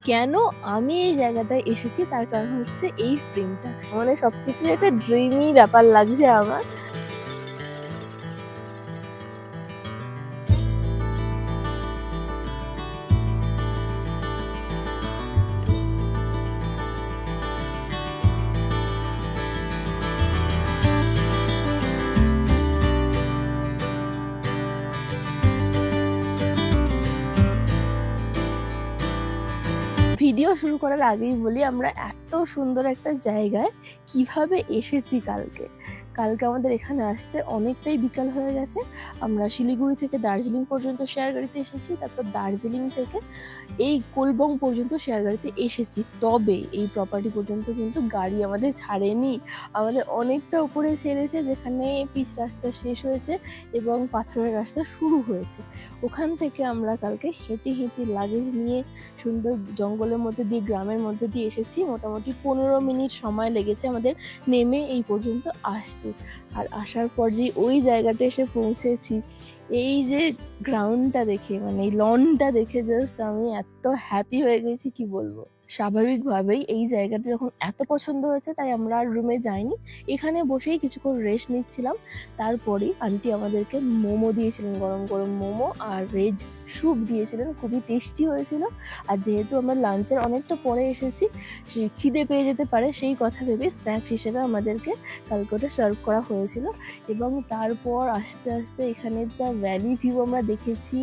কেন আমি এই জায়গাটায় এসেছি তার কারণ হচ্ছে এই ফ্রেমটা, মানে সবকিছু একটা ড্রিমি ব্যাপার লাগছে আমার। ভিডিও শুরু করার আগেই বলি, আমরা এত সুন্দর একটা জায়গায় কিভাবে এসেছি। কালকে আমাদের এখানে আসতে অনেকটাই বিকাল হয়ে গেছে। আমরা শিলিগুড়ি থেকে দার্জিলিং পর্যন্ত শেয়ার গাড়িতে এসেছি, তারপর দার্জিলিং থেকে এই কোলবং পর্যন্ত শেয়ার গাড়িতে এসেছি। তবে এই প্রপার্টি পর্যন্ত কিন্তু গাড়ি আমাদের ছাড়েনি, আমাদের অনেকটা উপরে ছেড়েছে, যেখানে পিচ রাস্তা শেষ হয়েছে এবং পাথরের রাস্তা শুরু হয়েছে। ওখান থেকে আমরা কালকে হেঁটে হেঁটে লাগেজ নিয়ে সুন্দর জঙ্গলের মধ্যে দিয়ে, গ্রামের মধ্যে দিয়ে এসেছি। মোটামুটি 15 মিনিট সময় লেগেছে আমাদের নেমে এই পর্যন্ত আসতে। আর আসার পর যে ওই জায়গাটা এসে পৌঁছেছি, এই যে গ্রাউন্ডটা দেখে, মানে এই লনটা দেখে জাস্ট আমি এত হ্যাপি হয়ে গেছি কি বলবো। স্বাভাবিকভাবেই এই জায়গাটা যখন এত পছন্দ হয়েছে, তাই আমরা আর রুমে যাইনি, এখানে বসেই কিছুক্ষণ রেস্ট নিচ্ছিলাম। তারপরেই আন্টি আমাদেরকে মোমো দিয়েছিলেন, গরম গরম মোমো আর ভেজ স্যুপ দিয়েছিলেন, খুবই টেস্টি হয়েছিল। আর যেহেতু আমরা লাঞ্চের অনেকটা পরে এসেছি, সেই খিদে পেয়ে যেতে পারে সেই কথা ভেবে স্ন্যাক্স হিসেবে আমাদেরকে কালকে ওটা সার্ভ করা হয়েছিল। এবং তারপর আস্তে আস্তে এখানের যা ভ্যালি ভিউ আমরা দেখেছি,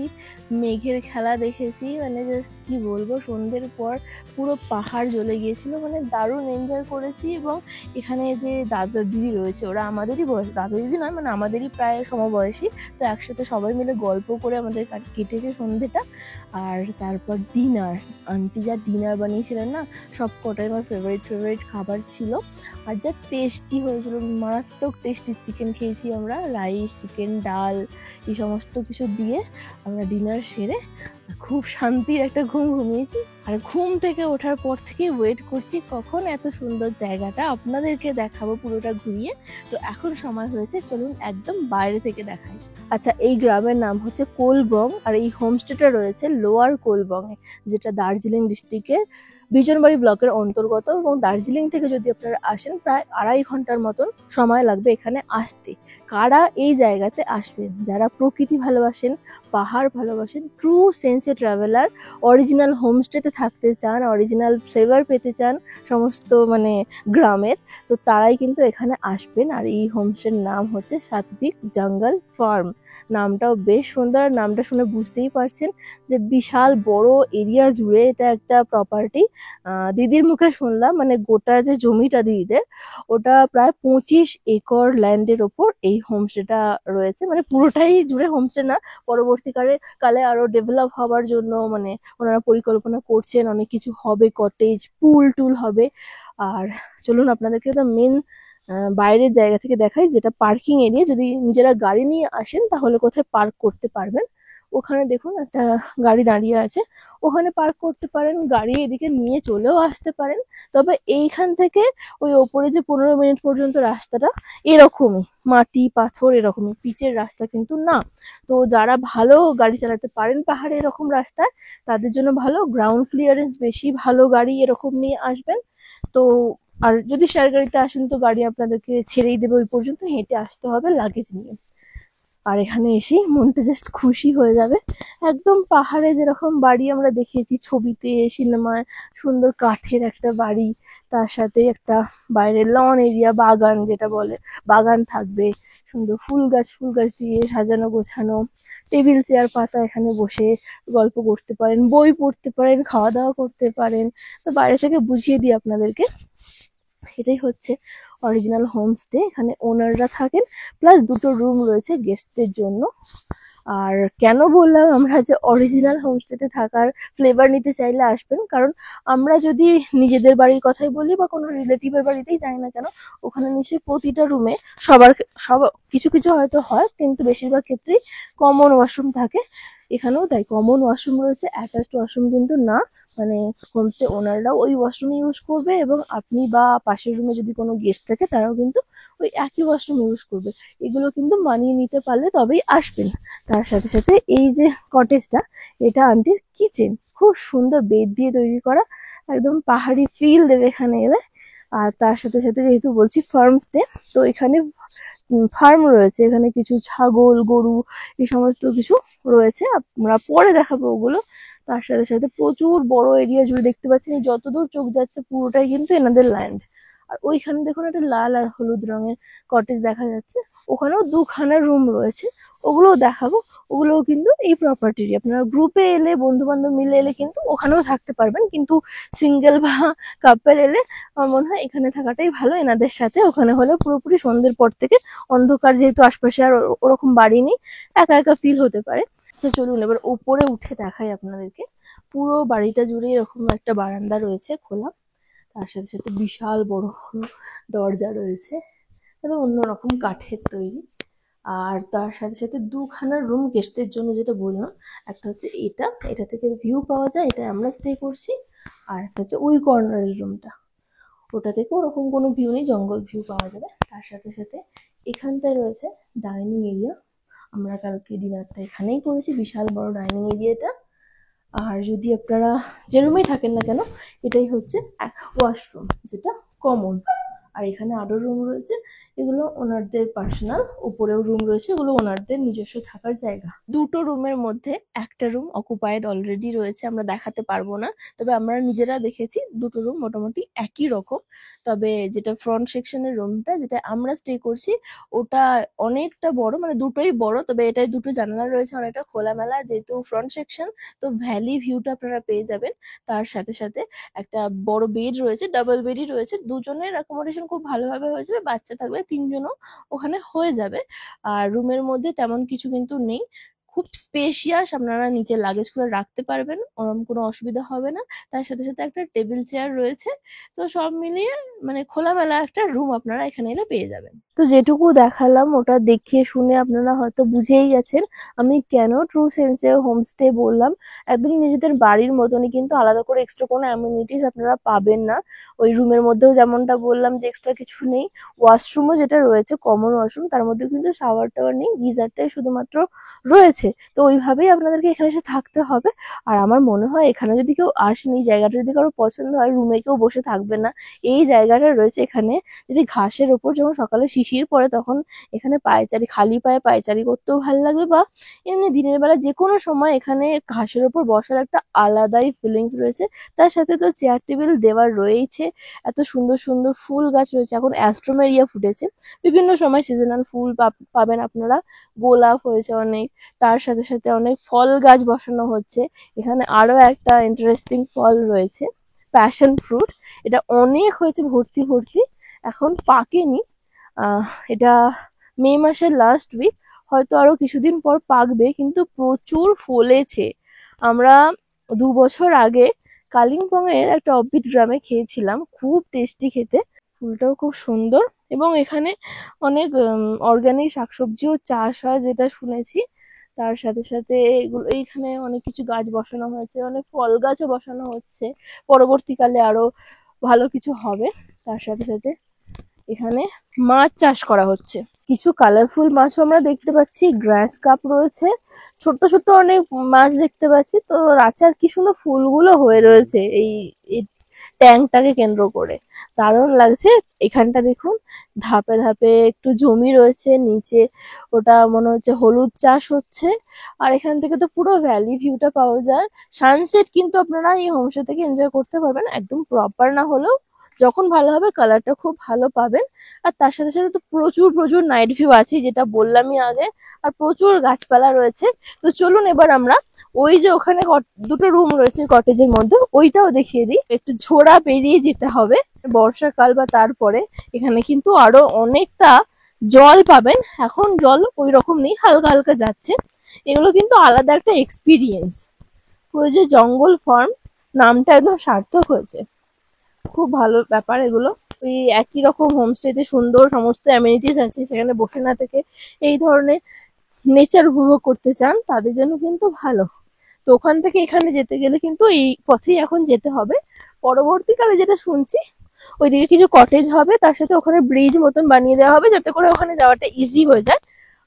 মেঘের খেলা দেখেছি, মানে জাস্ট কি বলবো, সন্ধ্যের পর পুরো পাহাড় জ্বলে গিয়েছিল, মানে দারুণ এনজয় করেছি। এবং এখানে যে দাদা দিদি রয়েছে, ওরা আমাদেরই বয়স, দাদা দিদি নয় মানে আমাদেরই প্রায় সমবয়সী, তো একসাথে সবাই মিলে গল্প করে আমাদের কেটেছে সন্ধ্যেটা। আর তারপর ডিনার, আন্টি যা ডিনার বানিয়েছিলেন না, সব কটাই আমার ফেভারিট খাবার ছিল। আর যা টেস্টি হয়েছিল, মারাত্মক টেস্টি। চিকেন খেয়েছি আমরা, রাইস, চিকেন, ডাল, এই সমস্ত কিছু দিয়ে আমরা ডিনার সেরে খুব শান্তির একটা ঘুম ঘুমিয়েছি। আর ঘুম থেকে ওঠার পর থেকে ওয়েট করছি কখন এত সুন্দর জায়গাটা আপনাদেরকে দেখাবো পুরোটা ঘুরিয়ে। তো এখন সময় হয়েছে, চলুন একদম বাইরে থেকে দেখাই। আচ্ছা, এই গ্রামের নাম হচ্ছে কোলবং, আর এই হোমস্টেটা রয়েছে লোয়ার কোলবংয়ে, যেটা দার্জিলিং ডিস্ট্রিক্টের বিজনবাড়ি ব্লকের অন্তর্গত। এবং দার্জিলিং থেকে যদি আপনারা আসেন, প্রায় 2.5 ঘন্টার মতন সময় লাগবে এখানে আসতে। কারা এই জায়গাতে আসবেন? যারা প্রকৃতি ভালোবাসেন, পাহাড় ভালোবাসেন, ট্রু সেন্সে ট্রাভেলার, অরিজিনাল হোমস্টেতে থাকতে চান, অরিজিনাল ফ্লেভার পেতে চান সমস্ত মানে গ্রামের, তো তারাই কিন্তু এখানে আসবেন। আর এই হোমস্টের নাম হচ্ছে সাত্বিক জঙ্গল ফার্ম। নামটাও বেশ সুন্দর, নামটা শুনে বুঝতেই পারছেন যে বিশাল বড় এরিয়া জুড়ে এটা একটা প্রপার্টি। দিদির মুখে শুনলাম, মানে গোটা যে জমিটা দিদিদের, ওটা প্রায় 25 একর ল্যান্ডের ওপর এই হোমস্টেটা রয়েছে। মানে পুরোটাই জুড়ে হোমস্টে না, পরবর্তীকালে আরো ডেভেলপ হওয়ার জন্য মানে ওনারা পরিকল্পনা করছেন, অনেক কিছু হবে, কটেজ, পুল টুল হবে। আর চলুন আপনাদেরকে তো মেন বাইরের জায়গা থেকে দেখাই, যেটা পার্কিং এরিয়া। যদি নিজেরা গাড়ি নিয়ে আসেন তাহলে কোথায় পার্ক করতে পারবেন। ওখানে দেখুন একটা গাড়ি দাঁড়িয়ে আছে, ওখানে পার্ক করতে পারেন, গাড়ি এদিকে নিয়ে চলেও আসতে পারেন। তবে এইখান থেকে ওই ওপরে যে 15 মিনিট পর্যন্ত রাস্তাটা এরকমই, মাটি পাথর এরকমই, পিচের রাস্তা কিন্তু না। তো যারা ভালো গাড়ি চালাতে পারেন পাহাড়ে এরকম রাস্তায়, তাদের জন্য ভালো, গ্রাউন্ড ক্লিয়ারেন্স বেশি, ভালো গাড়ি এরকম নিয়ে আসবেন। তো আর যদি শেয়ার গাড়িতে আসেন তো গাড়ি আপনাদেরকে ছেড়েই দেবে, ওই পর্যন্ত হেঁটে আসতে হবে লাগেজ নিয়ে। আর এখানে এসেই মনটা জাস্ট খুশি হয়ে যাবে। একদম পাহাড়ে যেরকম বাড়ি আমরা দেখিয়েছি ছবিতে, সিনেমায়, সুন্দর কাঠের একটা বাড়ি, তার সাথে একটা বাইরে লন এরিয়া, বাগান যেটা বলে, বাগান থাকবে, সুন্দর ফুল গাছ দিয়ে সাজানো গোছানো, টেবিল চেয়ার পাতা, এখানে বসে গল্প করতে পারেন, বই পড়তে পারেন, খাওয়া দাওয়া করতে পারেন। তো বাইরে থেকে বুঝিয়ে দিই আপনাদেরকে, এটাই হচ্ছে অরিজিনাল হোমস্টে। এখানে ওনাররা থাকেন, প্লাস 2টো রুম রয়েছে গেস্টদের জন্য। আর কেন বললাম আমরা যে অরিজিনাল হোমস্টেতে থাকার ফ্লেভার নিতে চাইলে আসবেন, কারণ আমরা যদি নিজেদের বাড়ির কথাই বলি বা কোনো রিলেটিভের বাড়িতেই যাই না কেন, ওখানে নিশ্চয়ই প্রতিটা রুমে সব কিছু কিছু হয়তো হয়, কিন্তু বেশিরভাগ ক্ষেত্রেই কমন ওয়াশরুম থাকে। এখানেও তাই কমন ওয়াশরুম রয়েছে, অ্যাটাচড ওয়াশরুম কিন্তু না। মানে হোমস্টে ওনাররাও ওই ওয়াশরুম ইউজ করবে, এবং আপনি বা পাশের রুমে যদি কোনো গেস্ট থাকে তারাও কিন্তু ওই একই ওয়াশরুম ইউজ করবে। এগুলো কিন্তু মানিয়ে নিতে পারলে তবেই আসবেন। তার সাথে সাথে এই যে কটেজটা, এটা আন্টির কিচেন, খুব সুন্দর বেড দিয়ে তৈরি করা, একদম পাহাড়ি ফিল দেবে এখানে এলে। আর তার সাথে সাথে যেহেতু বলছি ফার্ম স্টে, তো এখানে ফার্ম রয়েছে, এখানে কিছু ছাগল গরু এই সমস্ত কিছু রয়েছে, আমরা পরে দেখাবো ওগুলো। তার সাথে সাথে প্রচুর বড় এরিয়া জুড়ে দেখতে পাচ্ছেন, যতদূর চোখ যাচ্ছে পুরোটাই কিন্তু এনাদের ল্যান্ড। আর ওইখানে দেখুন একটা লাল আর হলুদ রঙের কটেজ দেখা যাচ্ছে, ওখানেও দুখানা রুম রয়েছে, ওগুলোও দেখাবো। ওগুলোও কিন্তু এই প্রপার্টিরই। আপনারা গ্রুপে এলে, বন্ধু বান্ধব মিলে এলে কিন্তু ওখানেও থাকতে পারবেন, কিন্তু সিঙ্গেল বা কাপল এলে আমার মনে হয় এখানে থাকাটাই ভালো এনাদের সাথে। ওখানে হলে পুরোপুরি সন্ধ্যের পর থেকে অন্ধকার, যেহেতু আশপাশে আর ওরকম বাড়ি নেই, একা একা ফিল হতে পারে। আচ্ছা চলুন এবার উপরে উঠে দেখাই আপনাদেরকে। পুরো বাড়িটা জুড়ে এরকম একটা বারান্দা রয়েছে খোলা, তার সাথে সাথে বিশাল বড় দরজা রয়েছে, এটা অন্যরকম কাঠের তৈরি। আর তার সাথে সাথে দুখানা রুম গেস্টদের জন্য, যেটা বললাম, একটা হচ্ছে এটা থেকে ভিউ পাওয়া যায়, এটা আমরা স্টে করছি। আর একটা হচ্ছে ওই কর্নারের রুমটা, ওটা থেকে ওরকম কোনো ভিউ নেই, জঙ্গল ভিউ পাওয়া যাবে। তার সাথে সাথে এখানটায় রয়েছে ডাইনিং এরিয়া, আমরা কালকে ডিনারটা এখানেই করেছি, বিশাল বড় ডাইনিং এরিয়াটা। আর যদি আপনারা যে রুমেই থাকেন না কেন, এটাই হচ্ছে ওয়াশরুম, যেটা কমন। আর এখানে আরো রুম রয়েছে, এগুলো ওনারদের পার্সোনাল। উপরেও রুম রয়েছে, এগুলো ওনারদের নিজস্ব থাকার জায়গা। দুটো রুমের মধ্যে একটা রুম অকুপায়েড অলরেডি রয়েছে, আমরা দেখাতে পারবো না, তবে আমরা নিজেরা দেখেছি দুটো রুম মোটামুটি একই রকম। তবে যেটা ফ্রন্ট সেকশনের রুমটা, যেটা আমরা স্টে করছি, ওটা অনেকটা বড়, মানে দুটোই বড়, তবে এটাই দুটো জানালা রয়েছে, অনেকটা খোলামেলা যেহেতু ফ্রন্ট সেকশন, তো ভ্যালি ভিউটা আপনারা পেয়ে যাবেন। তার সাথে সাথে একটা বড় বেড রয়েছে, ডাবল বেডই রয়েছে, দুজনের অ্যাকোমোডেশন খুব ভালোভাবে হয়ে যাবে, বাচ্চা থাকলে তিনজনও ওখানে হয়ে যাবে। আর রুমের মধ্যে তেমন কিছু কিন্তু নেই, খুব স্পেশিয়াস, আপনারা নিচে লাগেজ করে রাখতে পারবেন, ওরকম কোনো অসুবিধা হবে না। তার সাথে সাথে একটা টেবিল চেয়ার রয়েছে, তো সব মিলিয়ে মানে খোলামেলা একটা রুম আপনারা এখানে এলে পেয়ে যাবেন। তো যেটুকু দেখালাম ওটা দেখে শুনে আপনারা হয়তো বুঝেই গেছেন আমি কেন ট্রু সেন্সে হোমস্টে বললাম। একদম নিজেদের বাড়ির মতনই, কিন্তু আলাদা করে এক্সট্রা কোনো অ্যামিনিটিস আপনারা পাবেন না। ওই রুমের মধ্যেও যেমনটা বললাম যে এক্সট্রা কিছু নেই, ওয়াশরুমও যেটা রয়েছে কমন ওয়াশরুম, তার মধ্যে কিন্তু শাওয়ার টাওয়ার নেই, গিজারটাই শুধুমাত্র রয়েছে। তো ওইভাবেই আপনাদেরকে এখানে এসে থাকতে হবে। আর আমার মনে হয় এখানে যদি কেউ আসেন, এই জায়গাটা যদি কারো পছন্দ হয়, রুমে কেউ বসে থাকবে না। এই জায়গাটা রয়েছে এখানে, যদি ঘাসের ওপর যখন সকালে শিশির পড়ে তখন এখানে পায়চারি, খালি পায়ে পায়চারি করতেও ভালো লাগবে, বা এমনি দিনের বেলা যে কোনো সময় এখানে ঘাসের ওপর বসার একটা আলাদাই ফিলিংস রয়েছে। তার সাথে তো চেয়ার টেবিল দেওয়ার রয়েছে, এত সুন্দর সুন্দর ফুল গাছ রয়েছে, এখন অ্যাস্ট্রোমেরিয়া ফুটেছে, বিভিন্ন সময় সিজনাল ফুল পাবেন আপনারা, গোলাপ হয়েছে অনেক, তার সাথে সাথে অনেক ফল গাছ বসানো হচ্ছে। এখানে আরো একটা ইন্টারেস্টিং ফল রয়েছে, প্যাশন ফ্রুট, এটা অনেক হয়েছে ভর্তি ভর্তি, এখন পাকেনি। এটা মে মাসের লাস্ট উইক, হয়তো আরো কিছুদিন পর পাকবে, কিন্তু প্রচুর ফলেছে। আমরা 2 বছর আগে কালিম্পং এর একটা অফবিট গ্রামে খেয়েছিলাম, খুব টেস্টি খেতে, ফুলটাও খুব সুন্দর, এবং এখানে অনেক অর্গানিক শাকসবজিও চাষ হয় যেটা শুনেছি। তার সাথে সাথে এগুলো, এইখানে অনেক কিছু গাছ বসানো হয়েছে, অনেক ফল গাছও বসানো হচ্ছে, পরবর্তীকালে আরো ভালো কিছু হবে। তার সাথে সাথে এখানে মাছ চাষ করা হচ্ছে, কিছু কালারফুল মাছও আমরা দেখতে পাচ্ছি, গ্রাস কাপ রয়েছে, ছোট ছোট অনেক মাছ দেখতে পাচ্ছি। তো আচার কি সুন্দর ফুলগুলো হয়ে রয়েছে এই ট্যাঙ্কটাকে কেন্দ্র করে, দারুণ লাগছে। এখানটা দেখুন ধাপে ধাপে একটু জমি রয়েছে নিচে, ওটা মনে হচ্ছে হলুদ চাষ হচ্ছে। আর এখান থেকে তো পুরো ভ্যালি ভিউটা পাওয়া যায়, সানসেট কিন্তু আপনারা এই হোমস্টে থেকে এনজয় করতে পারবেন, একদম প্রপার না হলেও যখন ভালো হবে কালারটা খুব ভালো পাবেন। আর তার সাথে সাথে তো প্রচুর প্রচুর নাইট ভিউ আছে, যেটা বললামই আগে, আর প্রচুর গাছপালা রয়েছে। তো চলুন এবার আমরা ওই যে ওখানে দুটো রুম রয়েছে কটেজের মধ্যে, ওইটাও দেখিয়ে দিই। একটু ঝোড়া পেরিয়ে যেতে হবে, বর্ষাকাল বা তারপরে এখানে কিন্তু আরো অনেকটা জল পাবেন, এখন জল ওই রকম নেই, হালকা হালকা যাচ্ছে। এগুলো কিন্তু আলাদা একটা এক্সপিরিয়েন্স। পুরো যে জঙ্গল ফার্ম, নামটা একদম সার্থক হয়েছে, খুব ভালো ব্যাপার এগুলো। ওই একই রকম হোমস্টেতে সুন্দর সমস্ত অ্যামিনিটিস আছে, সেখানে বসে না থেকে এই ধরনের নেচার উপভোগ করতে চান তাদের জন্য কিন্তু ভালো। তো ওখান থেকে এখানে যেতে গেলে কিন্তু এই পথেই এখন যেতে হবে। পরবর্তীকালে যেটা শুনছি ওইদিকে কিছু কটেজ হবে, তার সাথে ওখানে ব্রিজ মতন বানিয়ে দেওয়া হবে যাতে করে ওখানে যাওয়াটা ইজি হয়ে যায়।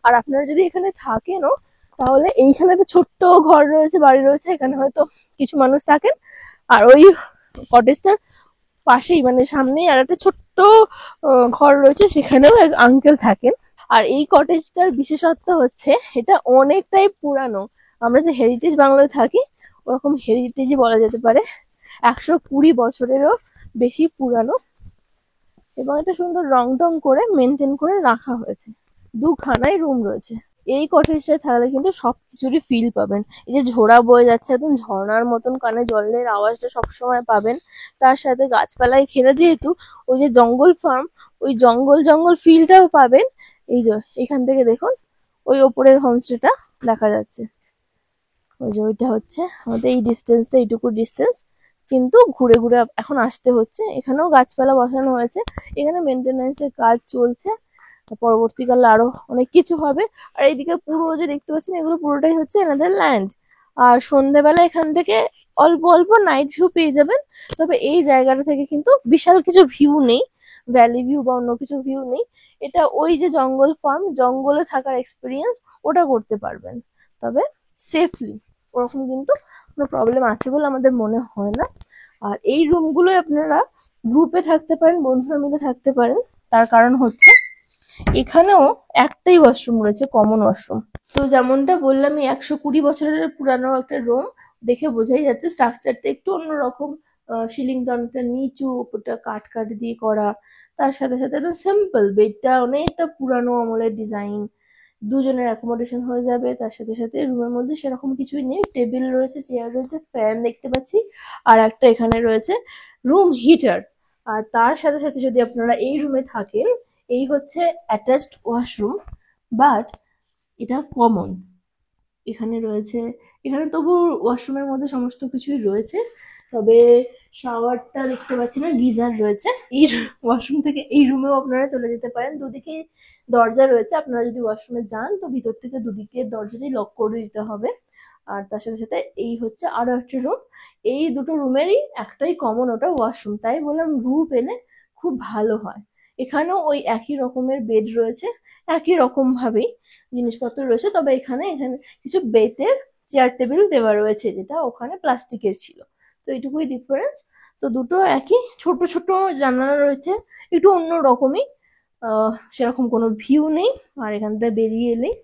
আর আপনারা যদি এখানে থাকেনও তাহলে এইখানে একটা ছোট্ট ঘর রয়েছে, বাড়ি রয়েছে, এখানে হয়তো কিছু মানুষ থাকেন। আর ওই কটেজটার পাশেই মানে সামনেই আর একটা ছোট্ট ঘর রয়েছে, সেখানেও এক আঙ্কেল থাকেন। আর এই কটেজটার বিশেষত্ব হচ্ছে এটা অনেকটাই পুরানো। আমরা যে হেরিটেজ বাংলায় থাকি ওরকম হেরিটেজই বলা যেতে পারে। 120 বছরেরও বেশি পুরানো, এবং এটা সুন্দর রং টং করে মেনটেন করে রাখা হয়েছে। দুখানাই রুম রয়েছে। এই কটেজটায় থাকলে কিন্তু সবকিছুরই ফিল পাবেন। এই যে ঝোড়া বয়ে যাচ্ছে একদম ঝর্ণার মতন, কানে জলের আওয়াজটা সবসময় পাবেন। তার সাথে গাছপালায় ঘেরা যেহেতু, ওই যে জঙ্গল ফার্ম, ওই জঙ্গল জঙ্গল ফিলটাও পাবেন। এই যে এখান থেকে দেখুন ওই ওপরের হোমস্টেটা দেখা যাচ্ছে, ওই যে ওইটা হচ্ছে আমাদের এই ডিস্টেন্সটা, এইটুকু ডিস্টেন্স, কিন্তু ঘুরে ঘুরে এখন আসতে হচ্ছে। এখানেও গাছপালা বসানো হয়েছে, এখানে মেনটেন্যান্সের কাজ চলছে, পরবর্তীকালে আরো অনেক কিছু হবে। আর এইদিকে পুরো যে দেখতে পাচ্ছেন এগুলো পুরোটাই হচ্ছে এনাদের ল্যান্ড। আর সন্ধ্যেবেলা এখান থেকে অল্প অল্প নাইট ভিউ পেয়ে যাবেন। তবে এই জায়গাটা থেকে কিন্তু বিশাল কিছু ভিউ নেই, ভ্যালি ভিউ বা অন্য কিছু ভিউ নেই। এটা ওই যে জঙ্গল ফার্ম, জঙ্গলে থাকার এক্সপিরিয়েন্স ওটা করতে পারবেন, তবে সেফলি। ওরকম কিন্তু কোনো প্রবলেম আছে বলে আমাদের মনে হয় না। আর এই রুমগুলোই আপনারা গ্রুপে থাকতে পারেন, বন্ধুরা মিলে থাকতে পারেন। তার কারণ হচ্ছে এখানেও একটাই ওয়াশরুম রয়েছে, কমন ওয়াশরুম। তো যেমনটা বললাম, এই 120 বছরের পুরানো একটা রুম, দেখে বোঝাই যাচ্ছে স্ট্রাকচারটা একটু অন্যরকম। সিলিংটা অনেকটা নিচু, উপরটা কাঠ কাঠ দিয়ে করা, তার সাথে সাথে একদম সিম্পল, বেডটা অনেকটা পুরানো আমলের ডিজাইন। দুজনের অ্যাকোমোডেশন হয়ে যাবে। তার সাথে সাথে রুমের মধ্যে সেরকম কিছুই নেই, টেবিল রয়েছে, চেয়ার রয়েছে, ফ্যান দেখতে পাচ্ছি, আর একটা এখানে রয়েছে রুম হিটার। আর তার সাথে সাথে যদি আপনারা এই রুমে থাকেন, এই হচ্ছে অ্যাটাচড ওয়াশরুম, বাট এটা কমন এখানে রয়েছে। এখানে তবু ওয়াশরুমের মধ্যে সমস্ত কিছুই রয়েছে, তবে শাওয়ারটা দেখতে পাচ্ছি না, গিজার রয়েছে। এই ওয়াশরুম থেকে এই রুমেও আপনারা চলে যেতে পারেন, দুদিকে দরজা রয়েছে। আপনারা যদি ওয়াশরুমে যান তো ভিতর থেকে দুদিকে দরজাটাই লক করে দিতে হবে। আর তার সাথে সাথে এই হচ্ছে আরো একটা রুম। এই দুটো রুমেরই একটাই কমন, ওটা ওয়াশরুম। তাই বললাম গ্রুপ এলে খুব ভালো হয়। এখানেও ওই একই রকমের বেড রয়েছে, একই রকম ভাবেই জিনিসপত্র রয়েছে, তবে এখানে এখানে কিছু বেতের চেয়ার টেবিল দেওয়া রয়েছে, যেটা ওখানে প্লাস্টিকের ছিল। তো এইটুকুই ডিফারেন্স। তো দুটো একই, ছোট ছোট জানালা রয়েছে, একটু অন্য রকমই। সেরকম কোনো ভিউ নেই। আর এখান থেকে বেরিয়ে এলেই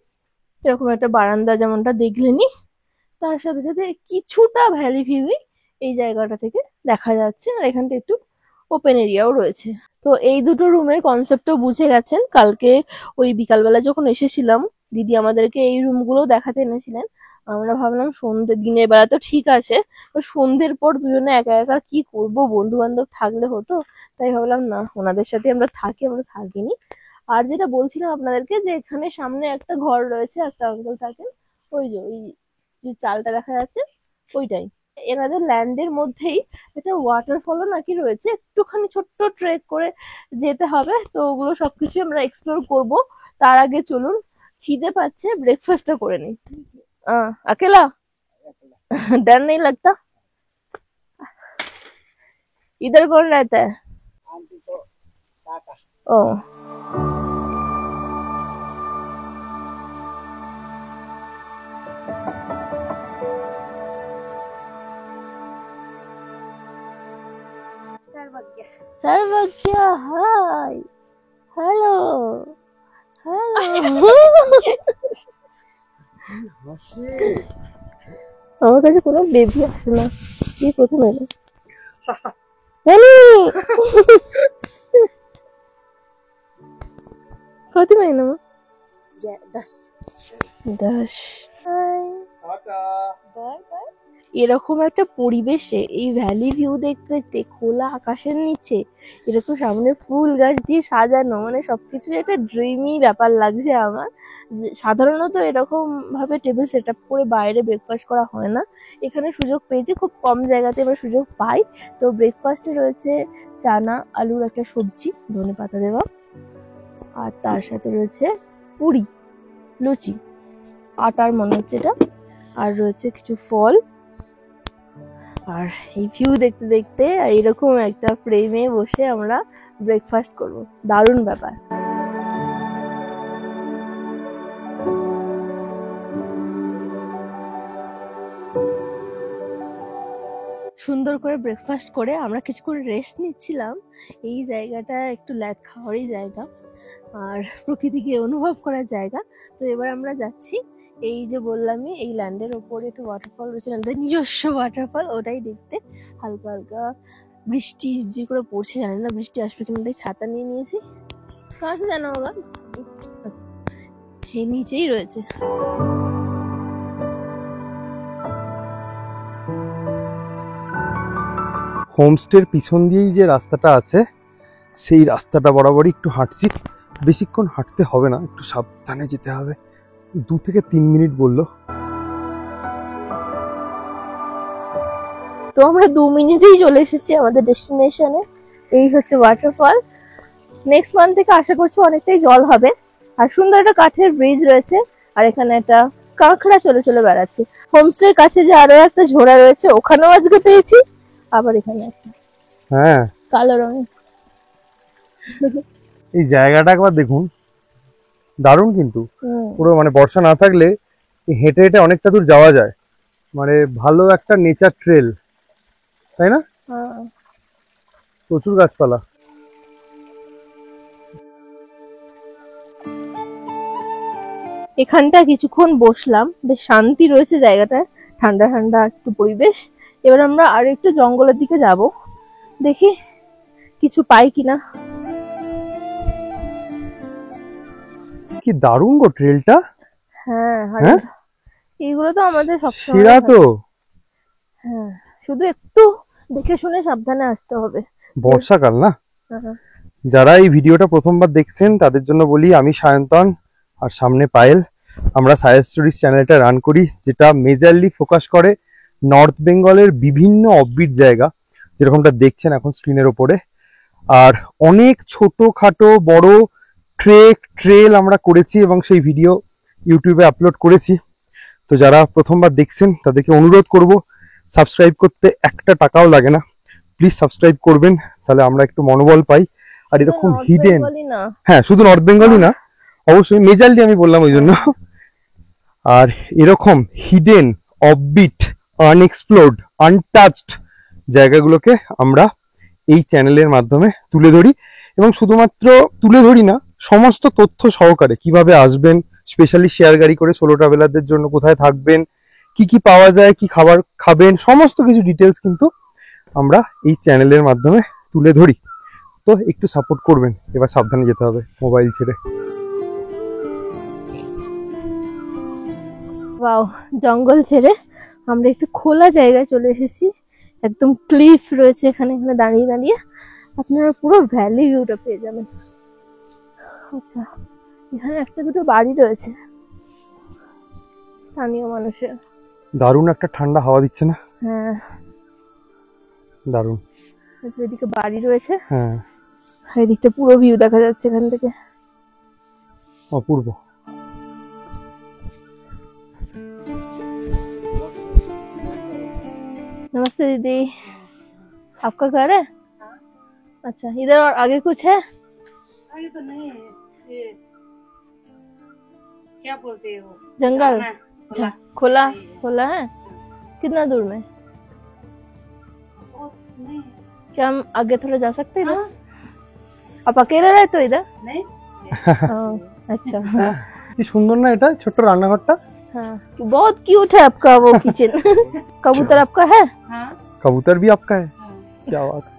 এরকম একটা বারান্দা যেমনটা দেখলেনই, তার সাথে সাথে কিছুটা ভ্যালি ভিউই এই জায়গাটা থেকে দেখা যাচ্ছে। আর এখানটা একটু ওপেন এরিয়াও রয়েছে। তো এই দুটো রুমের কনসেপ্টও বুঝে গেছেন। কালকে ওই বিকালবেলা যখন এসেছিলাম, দিদি আমাদেরকে এই রুমগুলো দেখাতে এনেছিলেন। আমরা ভাবলাম সন্ধ্যে, দিনের বেলা তো ঠিক আছে, সন্ধ্যের পর দুজনে একা একা কি করব, বন্ধু বান্ধব থাকলে হতো। তাই ভাবলাম না, ওনাদের সাথে আমরা থাকি, আমরা থাকিনি। আর যেটা বলছিলাম আপনাদেরকে, যে এখানে সামনে একটা ঘর রয়েছে, একটা আঙ্কেল থাকেন, ওই যে ওই যে চালটা দেখা যাচ্ছে ওইটাই। এনাদের ল্যান্ডের মধ্যেই একটা ওয়াটারফলও নাকি রয়েছে, একটুখানি ছোট্ট ট্রেক করে যেতে হবে। তো ওগুলো সবকিছু আমরা এক্সপ্লোর করব। তার আগে চলুন, খিদে পাচ্ছে, ব্রেকফাস্টটা করে নিই। अकेला डर नहीं लगता? इधर कौन रहता है? ओ सर्वज्ञ, हाय, हेलो, हेलो। আমার কাছে কোনো বেবি আসে না, কি প্রথম এলো। কত মাইনা? 10। এরকম একটা পরিবেশে এই ভ্যালি ভিউ দেখতে দেখতে, খোলা আকাশের নিচে এরকম সামনে ফুল গাছ দিয়ে সাজানো, মানে সবকিছু একটা ড্রিমি ব্যাপার লাগছে আমার। সাধারণত এরকম ভাবে টেবিল সেট আপ করে বাইরে ব্রেকফাস্ট করা হয় না, এখানে সুযোগ পেয়েছি, খুব কম জায়গাতে আমরা সুযোগ পাই। তো ব্রেকফাস্টে রয়েছে চানা আলুর একটা সবজি, ধনে পাতা দেওয়া, আর তার সাথে রয়েছে পুরি, লুচি, আটার মনে হচ্ছে এটা, আর রয়েছে কিছু ফল, আর এই ভিউ দেখতে দেখতে এইরকম একটা ফ্রেমে বসে আমরা ব্রেকফাস্ট করব, দারুণ ব্যাপার। সুন্দর করে ব্রেকফাস্ট করে আমরা কিছুক্ষণ রেস্ট নিচ্ছিলাম। এই জায়গাটা একটু ল্যাদ খাওয়ারই জায়গা আর প্রকৃতিকে অনুভব করার জায়গা। তো এবার আমরা যাচ্ছি, এই যে বললামই এই ল্যান্ডের ওপরে একটু ওয়াটারফল রয়েছে, আমাদের নিজস্ব ওয়াটারফল, ওটাই দেখতে। হালকা হালকা বৃষ্টি যে করে পড়ছে, জানি না বৃষ্টি আসবে কিনা, তাই ছাতা নিয়ে নিয়েছি। কাছে জানা হোগা, আচ্ছা এই নিচেই রয়েছে। হোমস্টের পিছন দিয়েই যে রাস্তাটা আছে সেই রাস্তাটা বরাবরই একটু হাঁটছি। বেশিক্ষণ হাঁটতে হবে না, একটু সাবধানে যেতে হবে, 2 থেকে 3 মিনিট বললো। তো আমরা 2 মিনিটেই চলে এসেছি আমাদের ডেস্টিনেশনে। এই হচ্ছে ওয়াটারফল। নেক্সট মান্থ থেকে আশা করছি অনেকটাই জল হবে। আর সুন্দর একটা কাঠের ব্রিজ রয়েছে, আর এখানে একটা কাঁকড়া চলে চলে বেড়াচ্ছে। হোমস্টের কাছে যে আরো একটা ঝোড়া রয়েছে, ওখানেও আজকে পেয়েছি। আবার এখানে একটা হ্যাঁ, কালো রঙের। এই জায়গাটা একবার দেখুন, দারুণ কিন্তু। পুরো মানে বর্ষা না থাকলে হেঁটে হেঁটে অনেকটা দূর যাওয়া যায়, মানে ভালো একটা নেচার ট্রেল, তাই না? প্রচুর গাছপালা। এখানটা কিছুক্ষণ বসলাম, বেশ শান্তি রয়েছে জায়গাটা, ঠান্ডা ঠান্ডা একটু পরিবেশ। এবার আমরা আর একটু জঙ্গলের দিকে যাব, দেখি কিছু পাই কিনা। কি দারুণ গো ট্রেলটা। হ্যাঁ, এইগুলো তো আমাদের সবসময় সেরা তো। হ্যাঁ, শুধু একটু দেখে শুনে সাবধানে আসতে হবে। বর্ষাকাল না। যারা এই ভিডিওটা প্রথমবার দেখছেন তাদের জন্য বলি, আমি সায়ন্তন আর সামনে পায়েল। আমরা সায়েন্স স্টোরিজ চ্যানেলটা রান করি, যেটা মেজারলি ফোকাস করে নর্থ বেঙ্গলের বিভিন্ন অফবিট জায়গা, যেরকমটা দেখছেন এখন স্ক্রিনের ওপরে। আর অনেক ছোটখাটো বড় ট্রেল আমরা করেছি এবং সেই ভিডিও ইউটিউবে আপলোড করেছি। তো যারা প্রথমবার দেখছেন তাদেরকে অনুরোধ করব, সাবস্ক্রাইব করতে একটা টাকাও লাগে না, প্লিজ সাবস্ক্রাইব করবেন, তাহলে আমরা একটু মনোবল পাই। আর এরকম হিডেন, হ্যাঁ শুধু নর্থ বেঙ্গলই না, অবশ্যই মেজারলি আমি বললাম ওই জন্য। আর এরকম হিডেন, অফবিট, আনএক্সপ্লোরড, আনটাচড জায়গাগুলোকে আমরা এই চ্যানেলের মাধ্যমে তুলে ধরি। এবং শুধুমাত্র তুলে ধরি না, সমস্ত তথ্য সহকারে কিভাবে আসবেন, স্পেশালি শেয়ার গাড়ি করে সোলো ট্রাভেলারদের জন্য কোথায় থাকবেন, কি কি পাওয়া যায়, কি খাবার খাবেন, সমস্ত কিছু ডিটেলস কিন্তু আমরা এই চ্যানেলের মাধ্যমে তুলে ধরি। তো একটু সাপোর্ট করবেন। এবার সাবধানে যেতে হবে মোবাইল ছেড়ে। ওয়াও, জঙ্গল ছেড়ে আমরা একটু খোলা জায়গায় চলে এসেছি। একদম ক্লিফ রয়েছে এখানে, এখানে দাঁড়িয়ে দাঁড়িয়ে আপনারা পুরো ভ্যালি ভিউটা পেয়ে যাবেন। আচ্ছা, এখানে একটা দুটো বাড়ি রয়েছে স্থানীয় মানুষের। দারুণ একটা ঠান্ডা হাওয়া দিচ্ছে না? হ্যাঁ, দারুণ। এদিকে বাড়ি রয়েছে, হ্যাঁ, এদিকটা পুরো ভিউ দেখা যাচ্ছে এখান থেকে, অপূর্ব। नमस्ते दीदी, आपका घर है? अच्छा, इधर और आगे कुछ है? आगे तो नहीं है, ये क्या बोलते हो, जंगल खुला खुला खुला है। कितना दूर में? नहीं क्या हम आगे थोड़ा जा सकते हैं इधर? आप अकेले रहते हो इधर? नहीं अच्छा। কি সুন্দর না এটা ছোট্ট রান্নাঘরটা। हाँ, बहुत क्यूट है आपका वो किचन। कबूतर आपका है? हाँ, कबूतर भी आपका है? क्या बात है।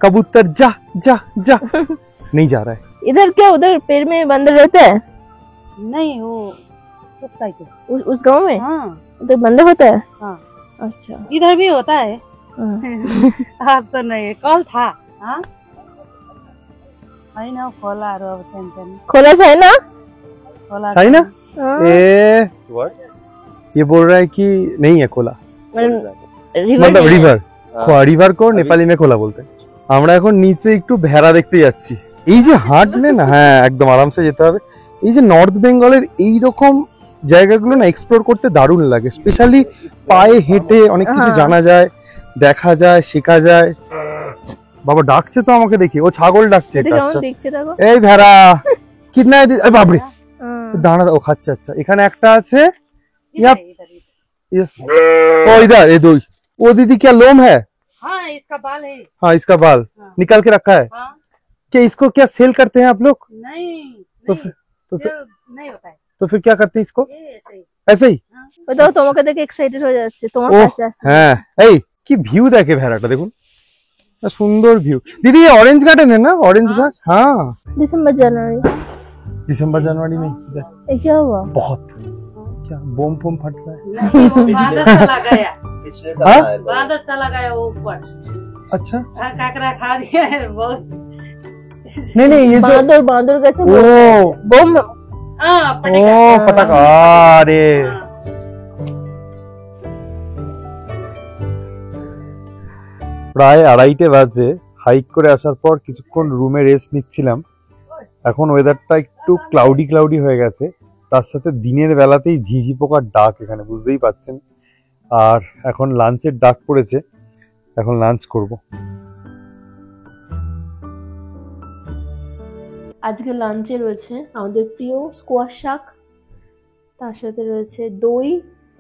कबूतर जा जा जा नहीं जा रहा है। इधर क्या उधर पेड़ में बंदर रहते हैं? नहीं वो उस साइड उस गांव में? हाँ, उधर बंदर होता है? हाँ, अच्छा। इधर भी होता है। हाँ। आज तो नहीं, कल था। हाँ, है ना खोला रोड सेंटर खोला है ना? खोला है ना? हाँ। ये बोल रहा है कि नहीं है खोला, मतलब रिवर। रिवर को नेपाली में खोला बोलते हैं। আমরা এখন নিচে একটু ভেড়া দেখতে যাচ্ছি। এই যে হাঁটলে না, হ্যাঁ একদম আরামসে যেতে হবে। এই যে নর্থ বেঙ্গলের এই রকম জায়গাগুলো না এক্সপ্লোর করতে দারুণ লাগে, স্পেশালি পায়ে হেঁটে অনেক কিছু জানা যায়। দেখা যায়, শেখা যায়। বাবা ডাকছে তো আমাকে দেখি, ও ছাগল ডাকছে। এটা এটা কেমন আচ্ছা, দেখছে দেখো। এই ভেড়া কিডনা বাবরে হুম। দাঁড়া, ও খাচ্ছে। আচ্ছা এখানে একটা আছে। इधर है, इधर इधर। ओ इधर ये दो। वो दीदी क्या लोम है? हाँ इसका बाल है। हाँ इसका बाल हाँ। निकाल के रखा है। हाँ क्या इसको क्या सेल करते हैं आप लोग? नहीं तो नहीं फिर तो फिर सेल नहीं होता है, तो फिर क्या करते हैं इसको? ये ऐसे ही। ऐसे ही? हाँ। ও দেখো তোমাকে দেখে এক্সাইটেড হয়ে যাচ্ছে, তোমার ও কাছে আসছে। হ্যাঁ, এই কি ভিউ দেখে ভেড়াটা, দেখুন क्या सुंदर व्यू। दीदी ये ऑरेंज गार्डन है ना? ऑरेंज गार्डन हाँ। दिसंबर जनवरी दिसंबर जनवरी में इधर ये क्या हुआ? बहुत क्या बम बम फट रहा है। नहीं, वो बादल चला गया, हाँ? बादल चला गया वो ऊपर। अच्छा हाँ, काकरा खा दिया है बहुत। नहीं नहीं ये जो বাঁদর বাঁদর গেছে ओ বোম। हाँ ओ पटेगा। पटाखा अरे हाँ। প্রায় 2:30 বাজে। হাইক করে আসার পর কিছুক্ষণ রুমে রেস্ট নিচ্ছিলাম। এখন ওয়েদারটা একটু ক্লাউডি ক্লাউডি হয়ে গেছে, তার সাথে দিনের বেলাতেই ঝিঝি পোকার ডাক এখানে, বুঝতেই পাচ্ছেন। আর এখন লাঞ্চের ডাক পড়েছে, এখন লাঞ্চ করব। আজকে লাঞ্চে রয়েছে আমাদের প্রিয় স্কোয়াশ শাক, তার সাথে রয়েছে দই,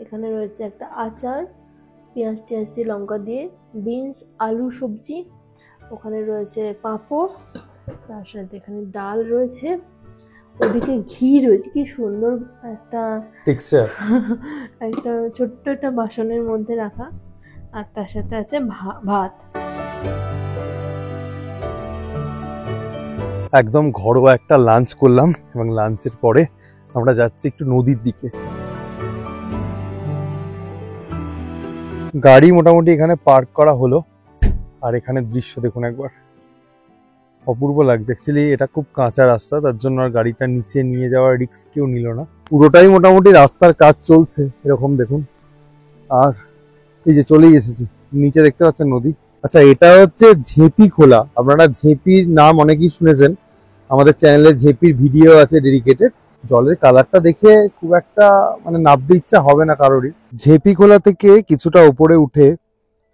এখানে রয়েছে একটা আচার, পেঁয়াজ টিয়াজ দিয়ে লঙ্কা দিয়ে, বিনস আলু সবজি, ওখানে রয়েছে পাঁপড়, তার সাথে এখানে ডাল রয়েছে, ওদিকে ঘি রয়েছে। কি সুন্দর একটা টেক্সচার। একটা ছোট্ট একটা বাসনের মধ্যে রাখা, আর তার সাথে আছে ভাত। একদম ঘরোয়া একটা লাঞ্চ করলাম এবং লাঞ্চের পরে আমরা যাচ্ছি একটু নদীর দিকে। গাড়ি মোটামুটি এখানে পার্ক করা হলো, আর এখানে দৃশ্য দেখুন একবার, অপূর্ব লাগছে। অ্যাকচুয়ালি এটা খুব কাঁচা রাস্তা, তার জন্য আর গাড়িটা নিচে নিয়ে যাওয়ার রিস্ক কেউ নিল না। পুরোটাই মোটামুটি রাস্তার কাজ চলছে এরকম দেখুন। আর এই যে চলেই এসেছি, নিচে দেখতে পাচ্ছেন নদী। আচ্ছা এটা হচ্ছে ঝেপি খোলা। আপনারা ঝেপির নাম অনেকেই শুনেছেন, আমাদের চ্যানেলে ঝেপির ভিডিও আছে ডেডিকেটেড। জলের কালারটা দেখে খুব একটা মানে নামতে ইচ্ছা হবে না কারোরই। ঝেপি খোলা থেকে কিছুটা উপরে উঠে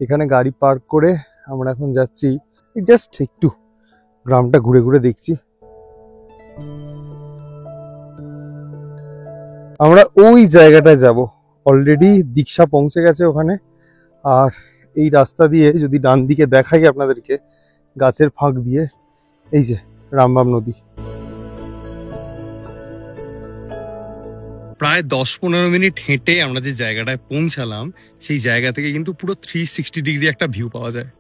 এখানে গাড়ি পার্ক করে আমরা এখন যাচ্ছি জাস্ট একটু গ্রামটা ঘুরে ঘুরে দেখছি। আমরা ওই জায়গাটায় যাব, অলরেডি দীক্ষা পৌঁছে গেছে ওখানে। আর এই রাস্তা দিয়ে যদি ডান দিকে দেখাই আপনাদেরকে, গাছের ফাঁক দিয়ে এই যে রামবাম নদী। প্রায় 10-15 মিনিট হেঁটে আমরা যে জায়গাটায় পৌঁছালাম, সেই জায়গা থেকে কিন্তু পুরো 360 ডিগ্রি একটা ভিউ পাওয়া যায়।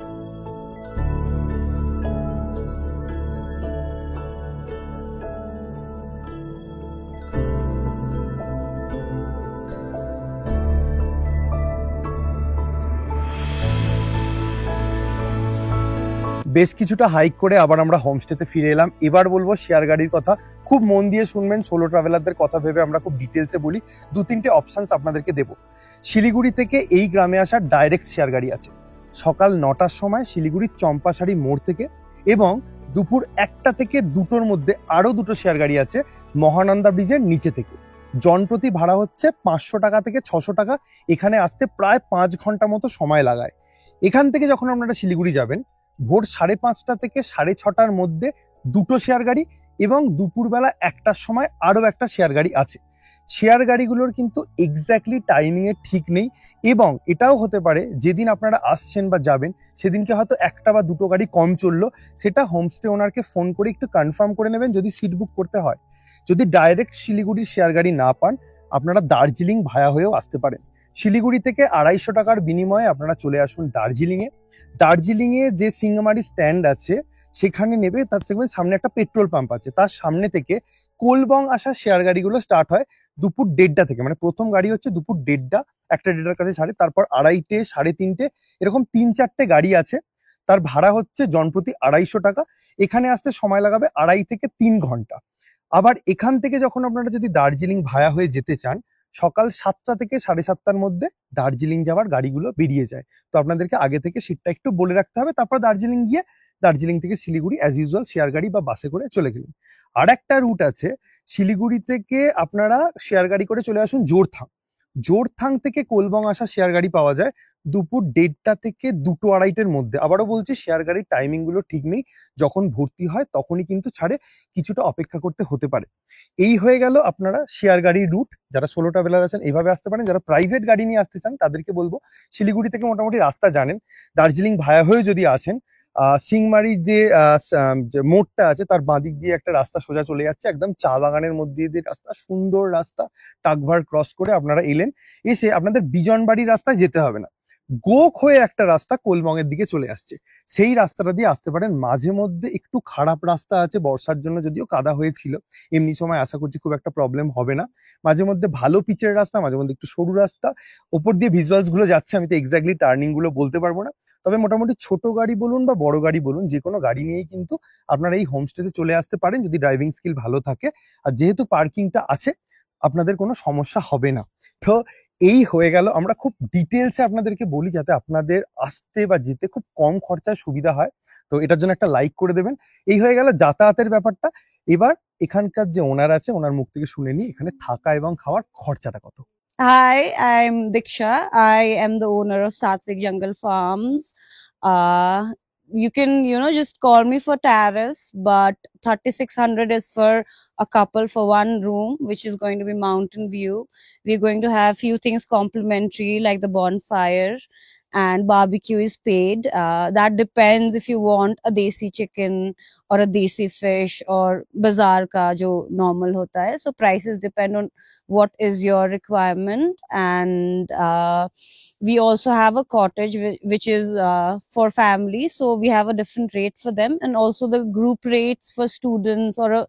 বেশ কিছুটা হাইক করে আবার আমরা হোমস্টেতে ফিরে এলাম। এবার বলবো শেয়ার গাড়ির কথা, খুব মন দিয়ে শুনবেন। সোলো ট্রাভেলারদের কথা ভেবে আমরা খুব ডিটেলসে বলি। 2-3টে অপশনস আপনাদেরকে দেবো। শিলিগুড়ি থেকে এই গ্রামে আসার ডাইরেক্ট শেয়ার গাড়ি আছে সকাল 9টার সময় শিলিগুড়ির চম্পাশাড়ি মোড় থেকে, এবং দুপুর 1টা থেকে 2টোর মধ্যে আরো 2টো শেয়ার গাড়ি আছে মহানন্দা ব্রিজের নিচে থেকে। জনপ্রতি ভাড়া হচ্ছে 500 টাকা থেকে 600 টাকা। এখানে আসতে প্রায় 5 ঘন্টা মতো সময় লাগায়। এখান থেকে যখন আপনারা শিলিগুড়ি যাবেন, ভোর 5:30টা থেকে 6:30টার মধ্যে 2টো শেয়ার গাড়ি, এবং দুপুরবেলা 1টার সময় আরো একটা শেয়ার গাড়ি আছে। শেয়ার গাড়িগুলোর কিন্তু এক্স্যাক্টলি টাইমিং এর ঠিক নেই, এবং এটাও হতে পারে যেদিন আপনারা আসছেন বা যাবেন সেদিনকে হয়তো 1টা বা 2টো গাড়ি কম চললো। সেটা হোমস্টে ওনারকে ফোন করে একটু কনফার্ম করে নেবেন যদি সিট বুক করতে হয়। যদি ডাইরেক্ট শিলিগুড়ির শেয়ার গাড়ি না পান, আপনারা দার্জিলিং ভায়া হয়েও আসতে পারেন। শিলিগুড়ি থেকে 250 টাকার বিনিময়ে আপনারা চলে আসুন দার্জিলিংয়ে। দার্জিলিংয়ে যে সিংমারি স্ট্যান্ড আছে সেখানে নেবে, তার সামনে একটা পেট্রোল পাম্প আছে, তার সামনে থেকে কোলবং আসা শেয়ার গাড়িগুলো স্টার্ট হয় দুপুর 1:30 থেকে। মানে প্রথম গাড়ি হচ্ছে দুপুর 1:30, 1:30টার কাছে ছাড়ে, তারপর 2:30, 3:30, এরকম 3-4টে গাড়ি আছে। তার ভাড়া হচ্ছে জনপ্রতি 250 টাকা। এখানে আসতে সময় লাগাবে 2.5 থেকে 3 ঘন্টা। আবার এখান থেকে যখন আপনারা যদি দার্জিলিং ভায়া হয়ে যেতে চান, সকাল 7টা থেকে 7:30টার মধ্যে দার্জিলিং যাওয়ার গাড়িগুলো বেরিয়ে যায়। তো আপনাদেরকে আগে থেকে সিটটা একটু বলে রাখতে হবে। তারপর দার্জিলিং গিয়ে দার্জিলিং থেকে শিলিগুড়ি অ্যাজ ইউজুয়াল শেয়ার গাড়ি বা বাসে করে চলে গেলেন। আর একটা রুট আছে, শিলিগুড়ি থেকে আপনারা শেয়ার গাড়ি করে চলে আসুন জোরথাং। জোরথাং থেকে কোলবং আসা শেয়ার গাড়ি পাওয়া যায় দুপুর 1:30 থেকে 2-2:30-এর মধ্যে। আবারও বলছি, শেয়ার গাড়ির টাইমিং গুলো ঠিক নেই, যখন ভর্তি হয় তখনই কিন্তু ছাড়ে, কিছুটা অপেক্ষা করতে হতে পারে। এই হয়ে গেল আপনারা শেয়ার গাড়ির রুট। যারা সোলো ট্রাভেলার আছেন এইভাবে আসতে পারেন, যারা প্রাইভেট গাড়ি নিয়ে আসতে চান তাদেরকে বলবো শিলিগুড়ি থেকে মোটামুটি রাস্তা জানেন, দার্জিলিং ভায়া হয়ে যদি আসেন, সিংমারির যে মোড়টা আছে তার বাঁদিক দিয়ে একটা রাস্তা সোজা চলে যাচ্ছে, একদম চা বাগানের মধ্যে দিয়ে রাস্তা, সুন্দর রাস্তা, টাকভার ক্রস করে আপনারা এলেন, এসে আপনাদের বিজনবাড়ির রাস্তায় যেতে হবে না, গোখ হয়ে একটা রাস্তা কোলমঙের দিকে চলে আসছে, সেই রাস্তাটা দিয়ে আসতে পারেন। মাঝে মধ্যে একটু খারাপ রাস্তা আছে বর্ষার জন্য, যদিও কাদা হয়েছিল, এমনি সময় আশা করছি খুব একটা প্রবলেম হবে না। মাঝে মধ্যে ভালো পিচের রাস্তা, মাঝে মধ্যে একটু সরু রাস্তা, ওপর দিয়ে ভিজুয়ালস গুলো যাচ্ছে, আমি তো এক্স্যাক্টলি টার্নিং গুলো বলতে পারবো না। তবে মোটামুটি ছোট গাড়ি বলুন বা বড় গাড়ি বলুন, যে কোনো গাড়ি নিয়েই কিন্তু আপনারা এই হোমস্টেতে চলে আসতে পারেন যদি ড্রাইভিং স্কিল ভালো থাকে, আর যেহেতু পার্কিংটা আছে আপনাদের কোনো সমস্যা হবে না। তো এই হয়ে গেল, আমরা খুব ডিটেলসে আপনাদেরকে বলি যাতে আপনাদের আসতে বা যেতে খুব কম খরচায় সুবিধা হয়, তো এটার জন্য একটা লাইক করে দেবেন। এই হয়ে গেল যাতায়াতের ব্যাপারটা। এবার এখানকার যে ওনার আছে ওনার মুখ থেকে শুনে নিই এখানে থাকা এবং খাওয়ার খরচাটা কত। Hi, I'm Diksha. I am the owner of Satvik Jungle Farms. You can, just call me for tariffs, but 3,600 is for a couple for one room, which is going to be mountain view. We're going to have few things complimentary like the bonfire, and barbecue is paid. That depends if you want a desi chicken or a desi fish or bazaar ka jo normal hota hai. So prices depend on what is your requirement. And we also have a cottage which is for family, so we have a different rate for them, and also the group rates for students or a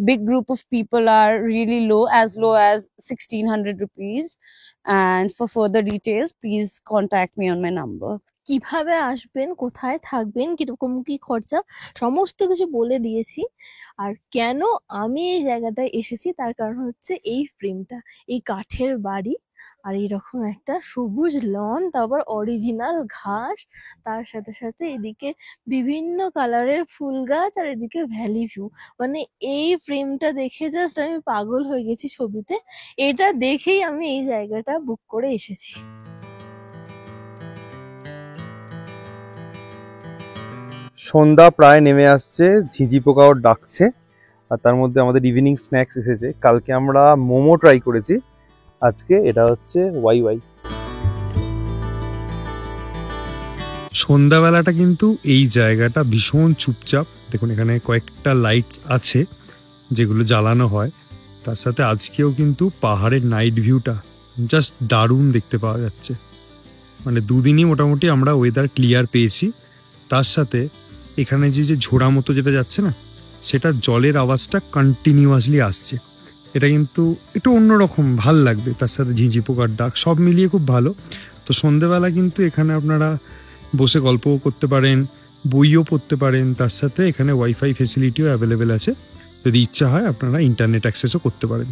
big group of people are really low as 1,600 rupees. And for further details, please contact me on my number. কিভাবে আসবেন, কোথায় থাকবেন, কিরকম কি খরচা, সমস্ত কিছু বলে দিয়েছি। আর কেন আমি এই জায়গাটায় এসেছি তার কারণ হচ্ছে এই ফ্রেমটা, এই কাঠের বাড়ি, আর এইরকম একটা সবুজ লন, তারপর অরিজিনাল ঘাস, তার সাথে সাথে এদিকে বিভিন্ন কালারের ফুল গাছ, আর এদিকে ভ্যালি ভিউ। মানে এই ফ্রেমটা দেখে জাস্ট আমি পাগল হয়ে গেছি ছবিতে। এটা দেখেই আমি এই জায়গাটা বুক করে এসেছি। সন্ধ্যা প্রায় নেমে আসছে, ঝিঁঝি পোকাও ডাকছে, আর তার মধ্যে আমাদের ইভিনিং স্ন্যাক্স এসেছে। কালকে আমরা মোমো ট্রাই করেছি, আজকে এটা হচ্ছে ওয়াই ওয়াই। সন্ধ্যাবেলাটা কিন্তু এই জায়গাটা ভীষণ চুপচাপ। দেখুন এখানে কয়েকটা লাইটস আছে যেগুলো জ্বালানো হয়, তার সাথে আজকেও কিন্তু পাহাড়ের নাইট ভিউটা জাস্ট দারুণ দেখতে পাওয়া যাচ্ছে। মানে দুদিনই মোটামুটি আমরা ওয়েদার ক্লিয়ার পেয়েছি, তার সাথে এখানে যে ঝোড়া মতো যেটা যাচ্ছে না, সেটা জলের আওয়াজটা কন্টিনিউয়াসলি আসছে। এটা কিন্তু একটু অন্যরকম, ভাল লাগবে, তার সাথে ঝিঁঝি পোকার ডাক, সব মিলিয়ে খুব ভালো। তো সন্ধেবেলা কিন্তু এখানে আপনারা বসে গল্পও করতে পারেন, বইও পড়তে পারেন, তার সাথে এখানে ওয়াইফাই ফেসিলিটিও অ্যাভেলেবেল আছে, যদি ইচ্ছা হয় আপনারা ইন্টারনেট অ্যাক্সেসও করতে পারেন।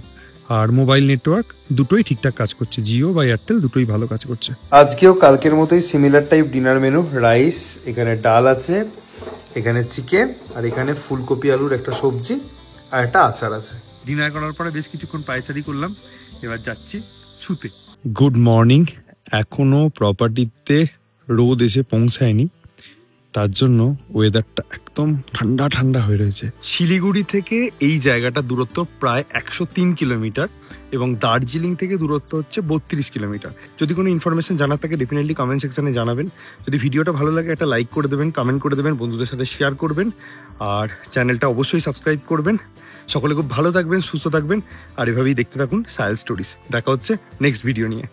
আর মোবাইল নেটওয়ার্ক দুটোই ঠিকঠাক কাজ করছে, জিও বা এয়ারটেল দুটোই ভালো কাজ করছে। আজকেও কালকের মতোই similar type dinner menu, rice, এখানে ডাল আছে, এখানে চিকেন, আর এখানে ফুলকপি আলুর একটা সবজি, আর একটা আচার আছে। ডিনার করার পরে বেশ কিছুক্ষণ পায়চারি করলাম, এবার যাচ্ছি শুতে। Good morning. এখনো প্রপার্টিতে রোদ এসে পৌঁছায়নি, তার জন্য ওয়েদারটা একদম ঠান্ডা ঠান্ডা হয়ে রয়েছে। শিলিগুড়ি থেকে এই জায়গাটা দূরত্ব প্রায় 103 কিলোমিটার এবং দার্জিলিং থেকে দূরত্ব হচ্ছে 32 কিলোমিটার। যদি কোনো ইনফরমেশন জানার থাকে ডেফিনেটলি কমেন্ট সেকশনে জানাবেন। যদি ভিডিওটা ভালো লাগে একটা লাইক করে দেবেন, কমেন্ট করে দেবেন, বন্ধুদের সাথে শেয়ার করবেন, আর চ্যানেলটা অবশ্যই সাবস্ক্রাইব করবেন। সকলে খুব ভালো থাকবেন, সুস্থ থাকবেন, আর এভাবেই দেখতে থাকুন সায়েল স্টোরিজ। দেখা হচ্ছে নেক্সট ভিডিও নিয়ে।